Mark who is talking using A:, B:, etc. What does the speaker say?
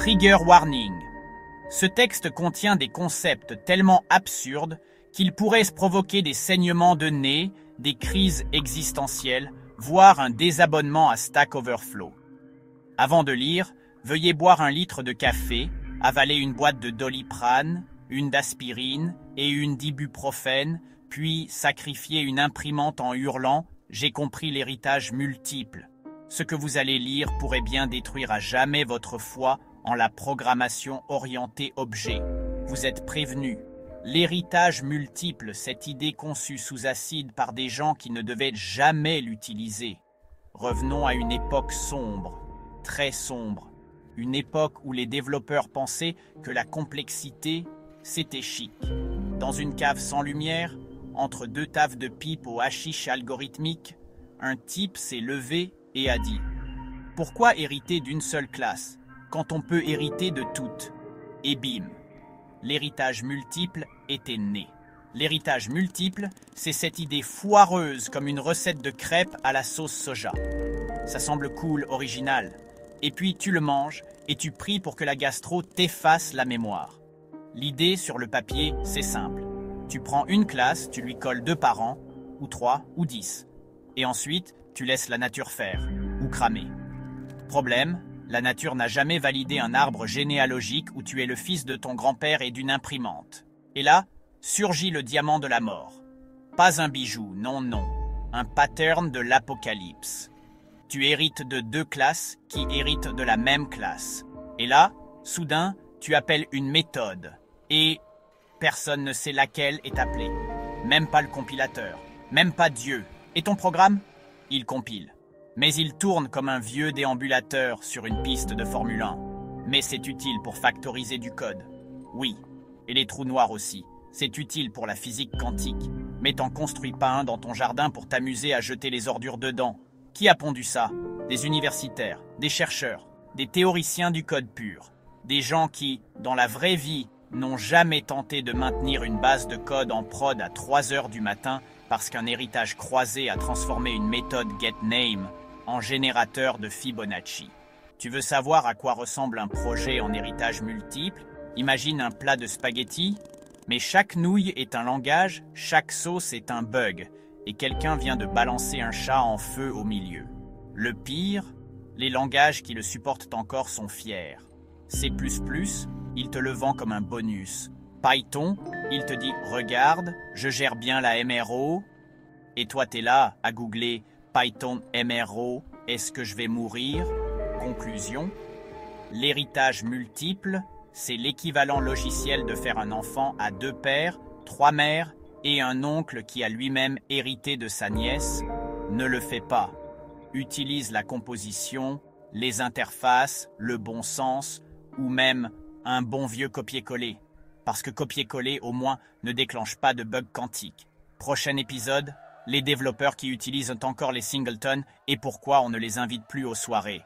A: Trigger warning. Ce texte contient des concepts tellement absurdes qu'il pourrait se provoquer des saignements de nez, des crises existentielles, voire un désabonnement à Stack Overflow. Avant de lire, veuillez boire 1 litre de café, avaler une boîte de Doliprane, une d'aspirine et une d'ibuprofène, puis sacrifier une imprimante en hurlant « J'ai compris l'héritage multiple ». Ce que vous allez lire pourrait bien détruire à jamais votre foi en la programmation orientée objet. Vous êtes prévenus. L'héritage multiple, cette idée conçue sous acide par des gens qui ne devaient jamais l'utiliser. Revenons à une époque sombre, très sombre. Une époque où les développeurs pensaient que la complexité, c'était chic. Dans une cave sans lumière, entre 2 taves de pipe au hashish algorithmique, un type s'est levé et a dit « Pourquoi hériter d'une seule classe quand on peut hériter de toutes ?» Et bim, l'héritage multiple était né. L'héritage multiple, c'est cette idée foireuse comme une recette de crêpes à la sauce soja. Ça semble cool, original. Et puis tu le manges et tu pries pour que la gastro t'efface la mémoire. L'idée sur le papier, c'est simple. Tu prends une classe, tu lui colles 2 par an, ou 3, ou 10. Et ensuite, tu laisses la nature faire, ou cramer. Problème, la nature n'a jamais validé un arbre généalogique où tu es le fils de ton grand-père et d'une imprimante. Et là, surgit le diamant de la mort. Pas un bijou, non, non. Un pattern de l'apocalypse. Tu hérites de 2 classes qui héritent de la même classe. Et là, soudain, tu appelles une méthode. Et personne ne sait laquelle est appelée. Même pas le compilateur. Même pas Dieu. Et ton programme ? Il compile. Mais il tourne comme un vieux déambulateur sur une piste de Formule 1. Mais c'est utile pour factoriser du code. Oui. Et les trous noirs aussi. C'est utile pour la physique quantique. Mais t'en construis pas un dans ton jardin pour t'amuser à jeter les ordures dedans. Qui a pondu ça? Des universitaires, des chercheurs, des théoriciens du code pur. Des gens qui, dans la vraie vie, n'ont jamais tenté de maintenir une base de code en prod à 3 heures du matin parce qu'un héritage croisé a transformé une méthode getName en générateur de Fibonacci. Tu veux savoir à quoi ressemble un projet en héritage multiple? Imagine un plat de spaghettis, mais chaque nouille est un langage, chaque sauce est un bug, et quelqu'un vient de balancer un chat en feu au milieu. Le pire, les langages qui le supportent encore sont fiers. C++, il te le vend comme un bonus. Python, il te dit « Regarde, je gère bien la MRO ». Et toi, t'es là à googler « Python MRO, est-ce que je vais mourir ?» Conclusion, l'héritage multiple, c'est l'équivalent logiciel de faire un enfant à 2 pères, 3 mères et un oncle qui a lui-même hérité de sa nièce. Ne le fais pas. Utilise la composition, les interfaces, le bon sens ou même un bon vieux copier-coller. Parce que copier-coller, au moins, ne déclenche pas de bug quantique. Prochain épisode, les développeurs qui utilisent encore les singletons et pourquoi on ne les invite plus aux soirées.